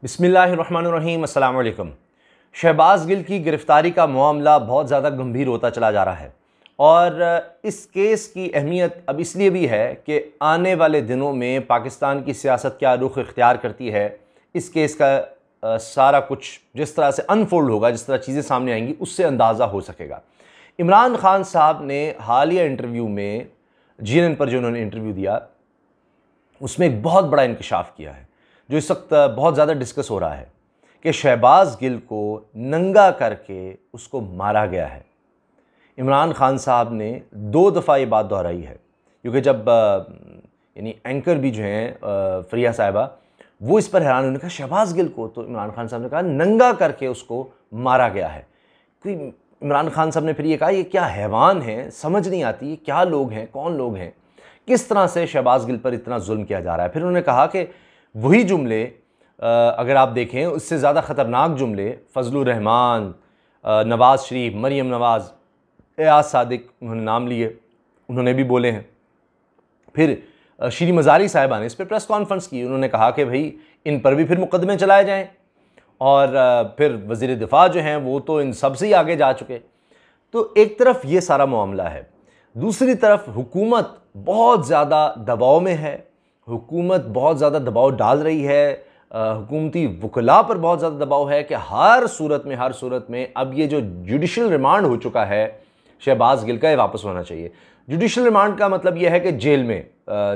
बिस्मिल्लाहिर्रहमानिर्रहीम, अस्सलाम वालेकुम। शहबाज गिल की गिरफ़्तारी का मामला बहुत ज़्यादा गंभीर होता चला जा रहा है और इस केस की अहमियत अब इसलिए भी है कि आने वाले दिनों में पाकिस्तान की सियासत क्या रुख इख्तियार करती है, इस केस का सारा कुछ जिस तरह से अनफोल्ड होगा, जिस तरह चीज़ें सामने आएंगी, उससे अंदाज़ा हो सकेगा। इमरान खान साहब ने हालिया इंटरव्यू में GNN पर जो उन्होंने इंटरव्यू दिया, उसमें एक बहुत बड़ा इंकशाफ किया है जो इस वक्त बहुत ज़्यादा डिस्कस हो रहा है कि शहबाज गिल को नंगा करके उसको मारा गया है। इमरान खान साहब ने 2 दफ़ा ये बात दोहराई है, क्योंकि जब यानी एंकर भी जो हैं फरिया साहिबा, वो इस पर हैरान, उन्होंने कहा शहबाज गिल को, तो इमरान खान साहब ने कहा नंगा करके उसको मारा गया है। कोई इमरान खान साहब ने फिर ये कहा ये क्या हैवान हैं, समझ नहीं आती ये क्या लोग हैं, कौन लोग हैं, किस तरह से शहबाज गिल पर इतना जुल्म किया जा रहा है। फिर उन्होंने कहा कि वही जुमले अगर आप देखें, उससे ज़्यादा ख़तरनाक जुमले फजलुर रहमान, नवाज़ शरीफ, मरीम नवाज़, एयाज सादिक, उन्होंने नाम लिए, उन्होंने भी बोले हैं। फिर श्री मज़ारी साहिबा ने इस पर प्रेस कॉन्फ्रेंस की, उन्होंने कहा कि भाई इन पर भी फिर मुकदमे चलाए जाएँ, और फिर वज़ीर दिफा जो हैं वो तो इन सब से ही आगे जा चुके। तो एक तरफ ये सारा मामला है, दूसरी तरफ हुकूमत बहुत ज़्यादा दबाव में है, हुकूमत बहुत ज़्यादा दबाव डाल रही है, हुकूमती वकला पर बहुत ज़्यादा दबाव है कि हर सूरत में अब ये जो जुडिशल रिमांड हो चुका है शहबाज गिल का, ये वापस होना चाहिए। जुडिशल रिमांड का मतलब यह है कि जेल में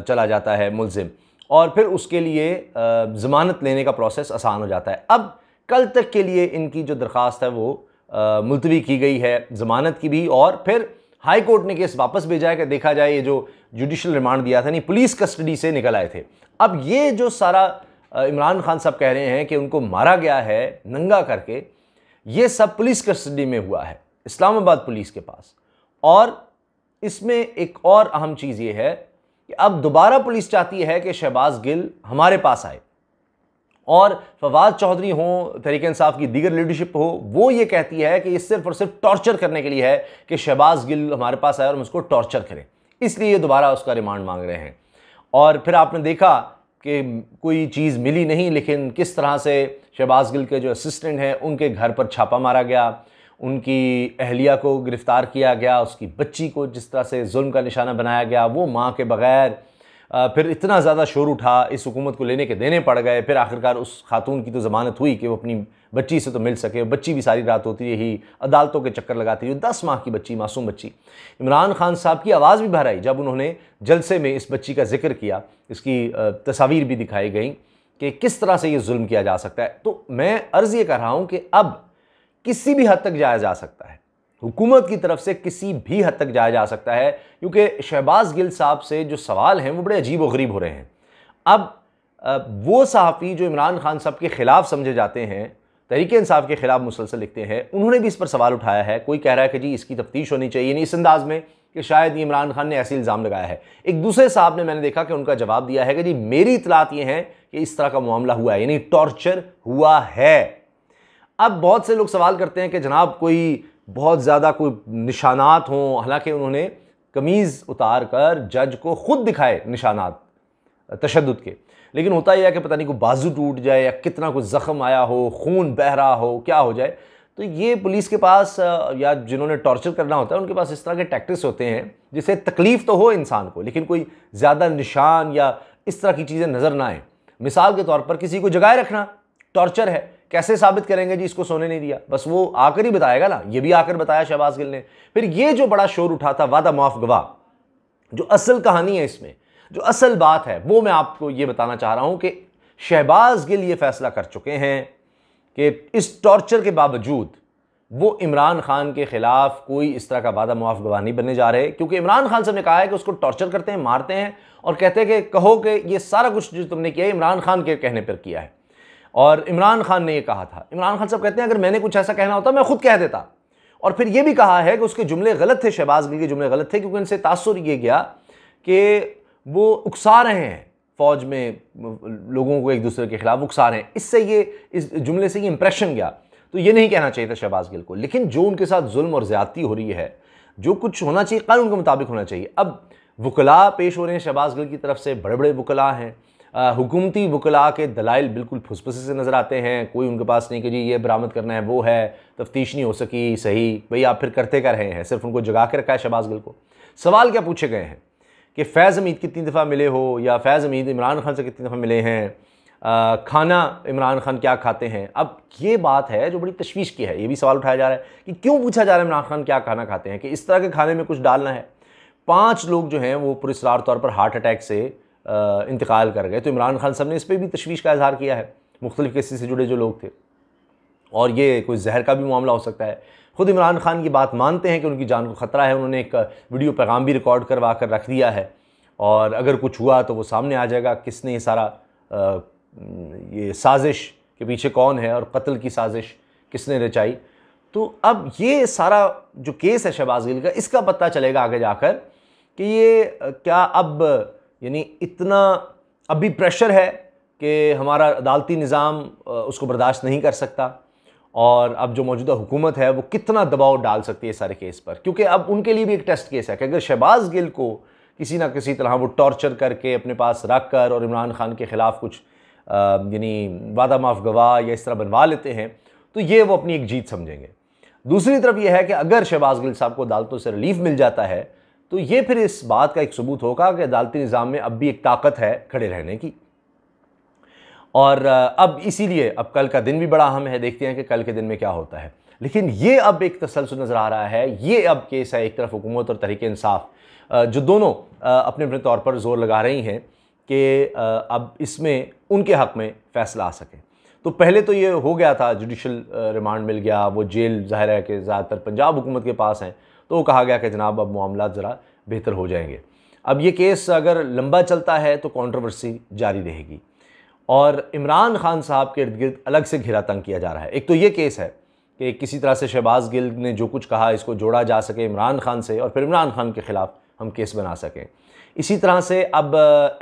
चला जाता है मुलजिम, और फिर उसके लिए ज़मानत लेने का प्रोसेस आसान हो जाता है। अब कल तक के लिए इनकी जो दरख्वास्त है वो मुलतवी की गई है, ज़मानत की भी, और फिर हाई कोर्ट ने केस वापस भेजा है कि देखा जाए ये जो जुडिशल रिमांड दिया था, नहीं पुलिस कस्टडी से निकल आए थे। अब ये जो सारा इमरान खान साहब कह रहे हैं कि उनको मारा गया है नंगा करके, ये सब पुलिस कस्टडी में हुआ है, इस्लामाबाद पुलिस के पास। और इसमें एक और अहम चीज़ ये है कि अब दोबारा पुलिस चाहती है कि शहबाज गिल हमारे पास आए, और फवाद चौधरी हो, तहरीक इंसाफ की दीगर लीडरशिप हो, वो ये कहती है कि ये सिर्फ और सिर्फ टॉर्चर करने के लिए है कि शहबाज गिल हमारे पास आए और हम उसको टॉर्चर करें, इसलिए ये दोबारा उसका रिमांड मांग रहे हैं। और फिर आपने देखा कि कोई चीज़ मिली नहीं, लेकिन किस तरह से शहबाज गिल के जो असिस्टेंट हैं उनके घर पर छापा मारा गया, उनकी अहलिया को गिरफ़्तार किया गया, उसकी बच्ची को जिस तरह से जुल्म का निशाना बनाया गया, वो माँ के बग़ैर, फिर इतना ज़्यादा शोर उठा, इस हुकूमत को लेने के देने पड़ गए। फिर आखिरकार उस खातून की तो ज़मानत हुई कि वो अपनी बच्ची से तो मिल सके। बच्ची भी सारी रात होती रही, अदालतों के चक्कर लगाती रही, 10 माह की बच्ची, मासूम बच्ची। इमरान खान साहब की आवाज़ भी बाहर आई जब उन्होंने जलसे में इस बच्ची का जिक्र किया, इसकी तस्वीर भी दिखाई गई कि किस तरह से ये जुल्म किया जा सकता है। तो मैं अर्ज़ ये कर रहा हूँ कि अब किसी भी हद तक जाया जा सकता है, हुकूमत की तरफ से किसी भी हद तक जाया जा सकता है, क्योंकि शहबाज गिल साहब से जो सवाल हैं वो बड़े अजीब व गरीब हो रहे हैं। अब वो सहाफ़ी जो इमरान खान साहब के ख़िलाफ़ समझे जाते हैं, तहरीक इंसाफ के ख़िलाफ़ मुसलसल लिखते हैं, उन्होंने भी इस पर सवाल उठाया है। कोई कह रहा है कि जी इसकी तफ्तीश होनी चाहिए, नहीं इस अंदाज़ में कि शायद ये इमरान खान ने ऐसे इल्ज़ाम लगाया है। एक दूसरे साहब ने, मैंने देखा कि उनका जवाब दिया है कि जी मेरी इतलात ये हैं कि इस तरह का मामला हुआ है, यानी टॉर्चर हुआ है। अब बहुत से लोग सवाल करते हैं कि जनाब कोई बहुत ज़्यादा कोई निशानात हों, हालांकि उन्होंने कमीज़ उतार कर जज को ख़ुद दिखाए निशानात तशद्दुद के, लेकिन होता यह है कि पता नहीं कोई बाजू टूट जाए या कितना कुछ ज़ख़म आया हो, खून बह रहा हो, क्या हो जाए। तो ये पुलिस के पास या जिन्होंने टॉर्चर करना होता है उनके पास इस तरह के टैक्टिक्स होते हैं जिससे तकलीफ़ तो हो इंसान को, लेकिन कोई ज़्यादा निशान या इस तरह की चीज़ें नज़र ना आए। मिसाल के तौर पर किसी को जगाए रखना टॉर्चर है, कैसे साबित करेंगे जी इसको सोने नहीं दिया, बस वो आकर ही बताएगा ना। ये भी आकर बताया शहबाज गिल ने। फिर ये जो बड़ा शोर उठा था वादा माफ गवाह, जो असल कहानी है इसमें, जो असल बात है, वो मैं आपको ये बताना चाह रहा हूं कि शहबाज गिल ये फैसला कर चुके हैं कि इस टॉर्चर के बावजूद वो इमरान खान के खिलाफ कोई इस तरह का वादा माफ गवाह नहीं बनने जा रहे, क्योंकि इमरान खान साहब ने कहा है कि उसको टॉर्चर करते हैं, मारते हैं, और कहते हैं कि कहो कि ये सारा कुछ जो तुमने किया है इमरान खान के कहने पर किया है, और इमरान खान ने ये कहा था। इमरान खान साहब कहते हैं अगर मैंने कुछ ऐसा कहना होता मैं खुद कह देता। और फिर ये भी कहा है कि उसके जुमले गलत थे, शहबाज गिल के जुमले गलत थे, क्योंकि उनसे तासुर ये गया कि वो उकसा रहे हैं, फ़ौज में लोगों को एक दूसरे के खिलाफ उकसा रहे हैं, इससे ये इस जुमले से ये इंप्रेशन गया। तो ये नहीं कहना चाहिए था शहबाज गिल को, लेकिन जो उनके साथ जुल्म और ज़्यादती हो रही है, जो कुछ होना चाहिए कानून के मुताबिक होना चाहिए। अब वकला पेश हो रहे हैं शहबाज गिल की तरफ से, बड़े बड़े वकला हैं, हुकूमती वकला के दलाइल बिल्कुल फुसफुसे से नज़र आते हैं। कोई उनके पास नहीं कि जी ये बरामद करना है, वो है, तफ्तीश नहीं हो सकी, सही भाई आप फिर करते क्या रहे हैं? सिर्फ उनको जगा के रखा है शहबाज गिल को। सवाल क्या पूछे गए हैं कि फैज़ हमीद कितनी दफ़ा मिले हो, या फैज़ हमीद इमरान खान से कितनी दफ़ा मिले हैं, खाना इमरान खान क्या खाते हैं। अब ये बात है जो बड़ी तशवीश की है। ये भी सवाल उठाया जा रहा है कि क्यों पूछा जा रहा है इमरान खान क्या खाना खाते हैं, कि इस तरह के खाने में कुछ डालना है। 5 लोग जो हैं वो पुरस्रार तौर पर हार्ट अटैक से इंतकाल कर गए। तो इमरान खान साहब ने इस पर भी तशवीश का इजहार किया है, मुख्तलिफ केसेस से जुड़े जो लोग थे, और ये कोई जहर का भी मामला हो सकता है। ख़ुद इमरान खान की बात मानते हैं कि उनकी जान को ख़तरा है। उन्होंने एक वीडियो पैगाम भी रिकॉर्ड करवा कर रख दिया है, और अगर कुछ हुआ तो वो सामने आ जाएगा किसने ये सारा ये साजिश के पीछे कौन है, और कत्ल की साजिश किसने रचाई। तो अब ये सारा जो केस है शहबाज गिल का, इसका पता चलेगा आगे जाकर कि ये क्या अब यानी इतना अभी प्रेशर है कि हमारा अदालती निज़ाम उसको बर्दाश्त नहीं कर सकता, और अब जो मौजूदा हुकूमत है वो कितना दबाव डाल सकती है सारे केस पर। क्योंकि अब उनके लिए भी एक टेस्ट केस है कि अगर शहबाज गिल को किसी ना किसी तरह वो टॉर्चर करके अपने पास रख कर और इमरान खान के ख़िलाफ़ कुछ यानी वादा माफ़ गवाह या इस तरह बनवा लेते हैं, तो ये वो अपनी एक जीत समझेंगे। दूसरी तरफ ये है कि अगर शहबाज गिल साहब को अदालतों से रिलीफ मिल जाता है, तो ये फिर इस बात का एक सबूत होगा कि अदालती निज़ाम में अब भी एक ताकत है खड़े रहने की। और अब इसीलिए अब कल का दिन भी बड़ा अहम है, देखते हैं कि कल के दिन में क्या होता है। लेकिन ये अब एक तसलसल नज़र आ रहा है। ये अब केस है, एक तरफ हुकूमत और तहरीक इंसाफ जो दोनों अपने अपने तौर पर जोर लगा रही हैं कि अब इसमें उनके हक़ में फ़ैसला आ सके। तो पहले तो ये हो गया था, जुडिशल रिमांड मिल गया, वो जेल ज़ाहिर है कि ज़्यादातर पंजाब हुकूमत के पास हैं, तो कहा गया कि जनाब अब मामला ज़रा बेहतर हो जाएंगे। अब ये केस अगर लंबा चलता है तो कंट्रोवर्सी जारी रहेगी, और इमरान खान साहब के इर्द गिर्द अलग से घेरा तंग किया जा रहा है। एक तो ये केस है कि किसी तरह से शहबाज गिल ने जो कुछ कहा इसको जोड़ा जा सके इमरान खान से, और फिर इमरान खान के ख़िलाफ़ हम केस बना सकें। इसी तरह से अब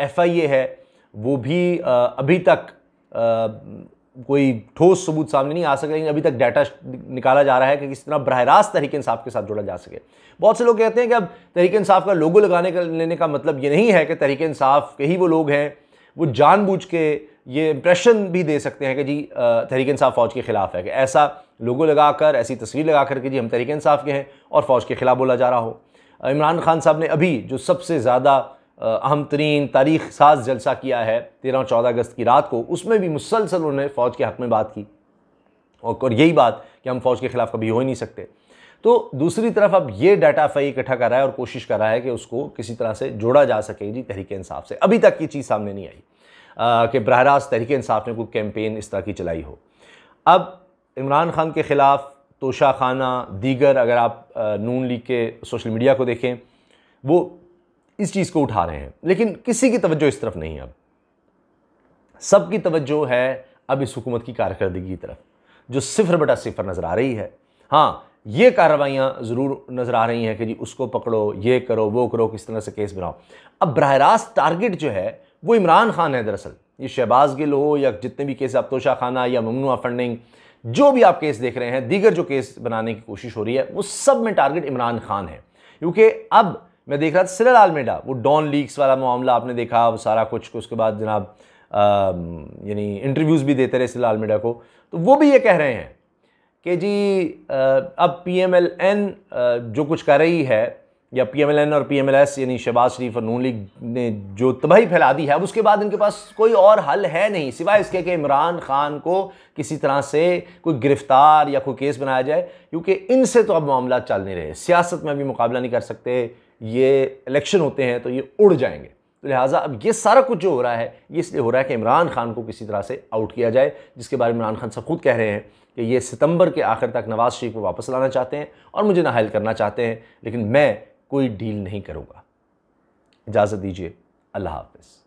FIA है, वो भी अभी तक कोई ठोस सबूत सामने नहीं आ सके, लेकिन अभी तक डाटा निकाला जा रहा है कि किस तरह बरह रास्त तहरीक इंसाफ के साथ जोड़ा जा सके। बहुत से लोग कहते हैं कि अब तहरीक इंसाफ का लोगो लेने का मतलब ये नहीं है कि तहरीक इंसाफ के ही वो लोग हैं, वो जानबूझ के ये इंप्रेशन भी दे सकते हैं कि जी तहरीक इंसाफ फ़ौज के ख़िलाफ़ है, कि ऐसा लोगो लगाकर, ऐसी तस्वीर लगाकर कि जी हम तहरीक इंसाफ के हैं और फ़ौज के ख़िलाफ़ बोला जा रहा हो। इमरान खान साहब ने अभी जो सबसे ज़्यादा अहम तरीन तारीख़ साज जलसा किया है 13 और 14 अगस्त की रात को, उसमें भी मुसलसल उन्होंने फ़ौज के हक़ में बात की, और यही बात कि हम फ़ौज के ख़िलाफ़ कभी हो ही नहीं सकते। तो दूसरी तरफ अब ये डाटा FIA इकट्ठा कर रहा है और कोशिश कर रहा है कि उसको किसी तरह से जोड़ा जा सके जी तहरीक इंसाफ से। अभी तक ये चीज़ सामने नहीं आई कि बरह रास्त तहरीक इंसाफ ने कोई कैंपेन इस तरह की चलाई हो। अब इमरान खान के ख़िलाफ़ तोशा खाना, दीगर, अगर आप नून लीग के सोशल मीडिया को देखें, वो इस चीज़ को उठा रहे हैं, लेकिन किसी की तवज्जो इस तरफ नहीं है। अब सबकी तवज्जो है अब इस हुकूमत की कारकर्दगी की तरफ, जो 0/0 नज़र आ रही है। हाँ, ये कार्रवाइयाँ ज़रूर नज़र आ रही हैं कि जी उसको पकड़ो, ये करो, वो करो, किस तरह से केस बनाओ। अब बरह रास्त टारगेट जो है वो इमरान खान है। दरअसल ये शहबाज गिल हो या जितने भी केस, आप तोशा खाना या ममनुआ फंडिंग, जो भी आप केस देख रहे हैं, दीगर जो केस बनाने की कोशिश हो रही है, वो सब में टारगेट इमरान खान है। क्योंकि अब मैं देख रहा था सिराल अलमेडा, वो डॉन लीक्स वाला मामला आपने देखा, वो सारा कुछ, उसके बाद जनाब यानी इंटरव्यूज़ भी देते रहे सिराल अलमेडा को, तो वो भी ये कह रहे हैं कि जी अब PMLN जो कुछ कर रही है, या PMLN और PMLS यानी शहबाज शरीफ और नून लीग ने जो तबाही फैला दी है, अब उसके बाद इनके पास कोई और हल है नहीं सिवाय इसके कि इमरान खान को किसी तरह से कोई गिरफ्तार या कोई केस बनाया जाए, क्योंकि इनसे तो अब मामला चल नहीं रहे। सियासत में भी मुकाबला नहीं कर सकते, ये इलेक्शन होते हैं तो ये उड़ जाएंगे। तो लिहाजा अब ये सारा कुछ जो हो रहा है ये इसलिए हो रहा है कि इमरान खान को किसी तरह से आउट किया जाए, जिसके बारे में इमरान खान साहब खुद कह रहे हैं कि ये सितंबर के आखिर तक नवाज शरीफ को वापस लाना चाहते हैं और मुझे नाअहल करना चाहते हैं, लेकिन मैं कोई डील नहीं करूँगा। इजाज़त दीजिए, अल्लाह हाफ़िज़।